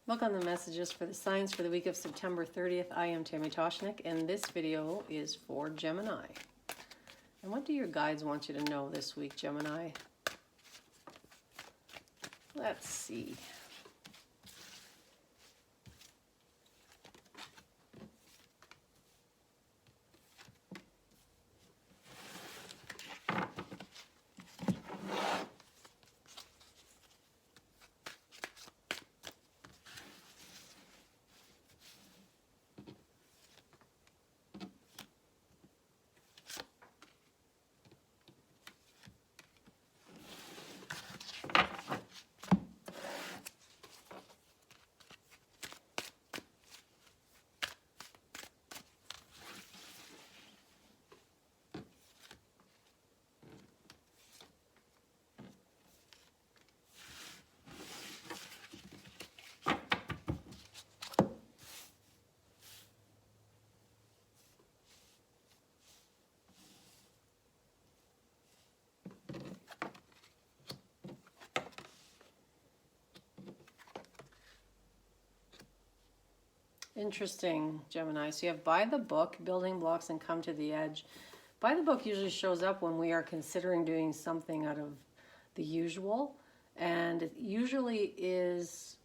Look on the messages for the signs for the week of September 30th. I am Tammy Toshnik, and this video is for Gemini. And what do your guides want you to know this week, Gemini? Let's see. Interesting, Gemini. So you have by the book, building blocks, and come to the edge. By the book usually shows up when we are considering doing something out of the usual, and it usually is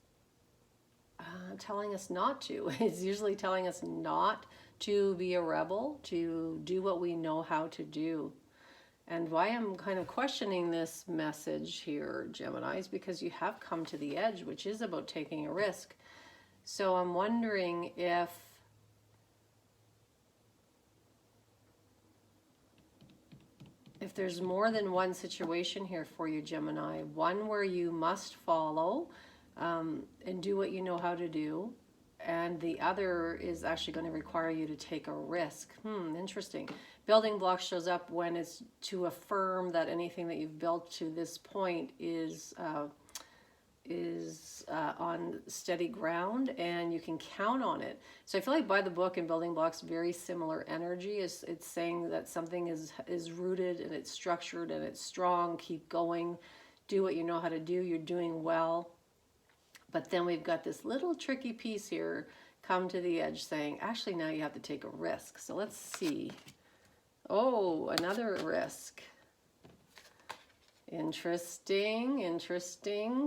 telling us not to. It's usually telling us not to be a rebel, to do what we know how to do. And why I'm kind of questioning this message here, Gemini, is because you have come to the edge, which is about taking a risk. So I'm wondering if there's more than one situation here for you, Gemini. One where you must follow and do what you know how to do, and the other is actually going to require you to take a risk. Interesting. Building block shows up when it's to affirm that anything that you've built to this point is on steady ground and you can count on it. So I feel like by the book and building blocks, very similar energy. It's saying that something is rooted and it's structured and it's strong. Keep going, do what you know how to do. You're doing well. But then we've got this little tricky piece here, come to the edge, saying actually now you have to take a risk. So let's see. Oh, another risk. Interesting.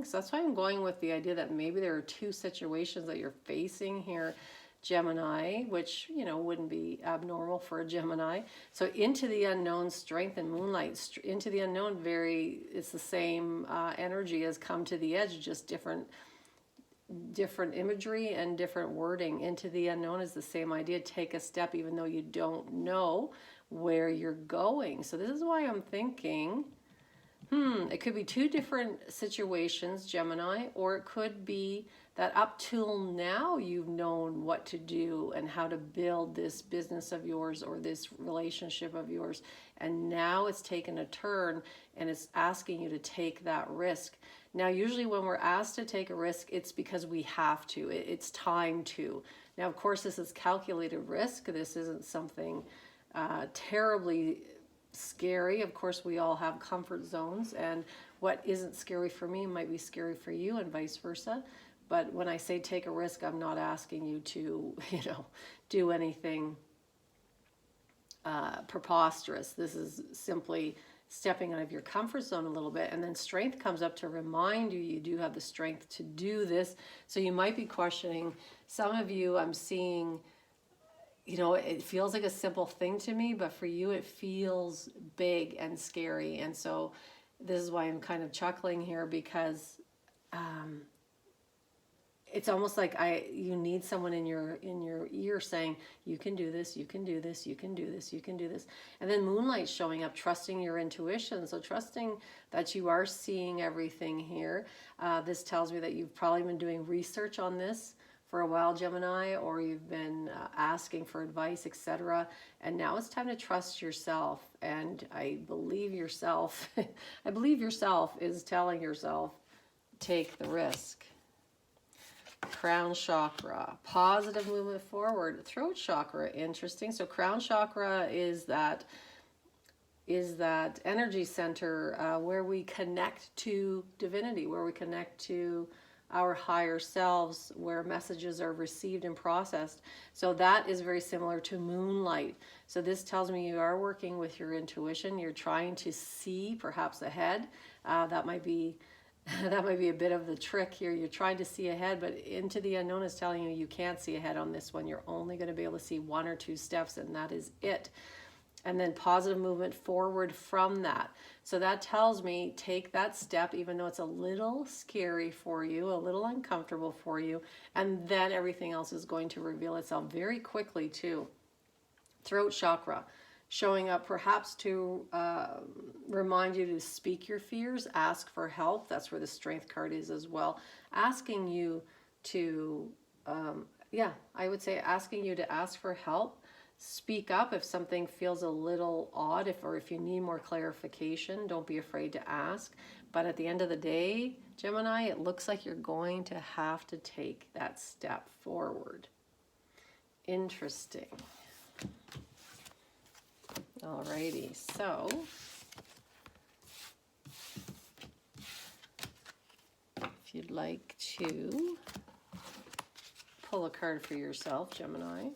So that's why I'm going with the idea that maybe there are two situations that you're facing here, Gemini, which, you know, wouldn't be abnormal for a Gemini. So into the unknown, strength and moonlight. Into the unknown, it's the same energy as come to the edge, just different imagery and different wording. Into the unknown is the same idea. Take a step even though you don't know where you're going. So this is why I'm thinking it could be two different situations, Gemini, or it could be that up till now you've known what to do and how to build this business of yours or this relationship of yours, and now it's taken a turn and it's asking you to take that risk. Now, usually when we're asked to take a risk, it's because we have to. It's time to. Now, of course, this is calculated risk. This isn't something terribly scary. Of course, we all have comfort zones, and what isn't scary for me might be scary for you and vice versa. But when I say take a risk, I'm not asking you to, do anything preposterous. This is simply stepping out of your comfort zone a little bit. And then strength comes up to remind you, you do have the strength to do this. So you might be questioning, some of you I'm seeing, it feels like a simple thing to me, but for you it feels big and scary. And so this is why I'm kind of chuckling here, because it's almost like you need someone in your ear saying, you can do this, you can do this, you can do this, you can do this. And then moonlight showing up, trusting your intuition. So trusting that you are seeing everything here. This tells me that you've probably been doing research on this for a while, Gemini, or you've been asking for advice, etc. And now it's time to trust yourself. And I believe yourself is telling yourself, take the risk. Crown chakra, positive movement forward. Throat chakra, interesting. So crown chakra is that energy center where we connect to divinity, where we connect to our higher selves where messages are received and processed. So that is very similar to moonlight. So this tells me you are working with your intuition. You're trying to see perhaps ahead. That might be that might be a bit of the trick here. You're trying to see ahead, but into the unknown is telling you you can't see ahead on this one. You're only going to be able to see 1 or 2 steps, and that is it. And then positive movement forward from that. So that tells me take that step, even though it's a little scary for you, a little uncomfortable for you, and then everything else is going to reveal itself very quickly too. Throat chakra, showing up perhaps to remind you to speak your fears, ask for help. That's where the strength card is as well. Asking you to, I would say asking you to ask for help. Speak up if something feels a little odd, if you need more clarification. Don't be afraid to ask. But at the end of the day, Gemini, it looks like you're going to have to take that step forward. Interesting. Alrighty, so if you'd like to pull a card for yourself, Gemini.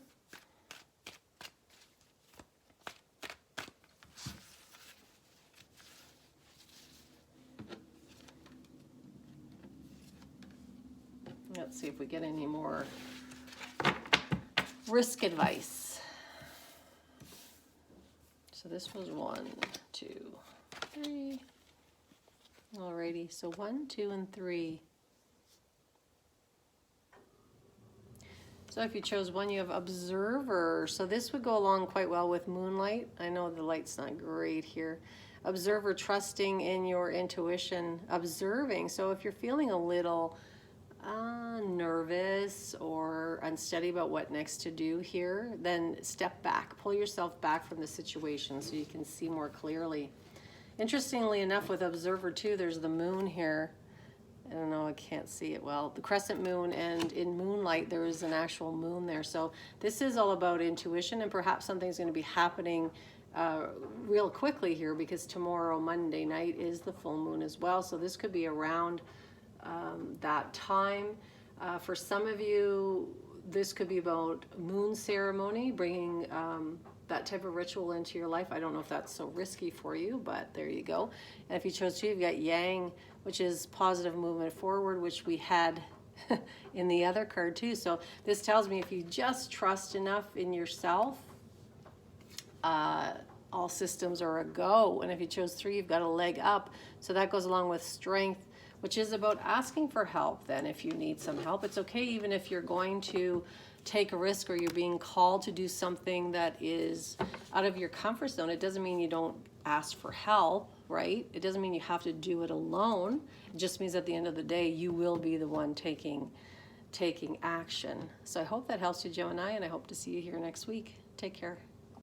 Let's see if we get any more risk advice. So this was 1, 2, 3. Alrighty, so 1, 2, and 3. So if you chose 1, you have observer. So this would go along quite well with moonlight. I know the light's not great here. Observer, trusting in your intuition, observing. So if you're feeling a little nervous or unsteady about what next to do here, then step back, pull yourself back from the situation so you can see more clearly. Interestingly enough, with observer too, there's the moon here. I don't know, I can't see it well. The crescent moon, and in moonlight there is an actual moon there. So this is all about intuition, and perhaps something's going to be happening real quickly here, because tomorrow, Monday night, is the full moon as well. So this could be around that time. For some of you, this could be about moon ceremony, bringing that type of ritual into your life. I don't know if that's so risky for you, but there you go. And if you chose 2, you've got yang, which is positive movement forward, which we had in the other card too. So this tells me if you just trust enough in yourself, all systems are a go. And if you chose 3, you've got a leg up. So that goes along with strength, which is about asking for help then if you need some help. It's okay even if you're going to take a risk or you're being called to do something that is out of your comfort zone. It doesn't mean you don't ask for help, right? It doesn't mean you have to do it alone. It just means at the end of the day, you will be the one taking action. So I hope that helps you, Gemini, and I hope to see you here next week. Take care.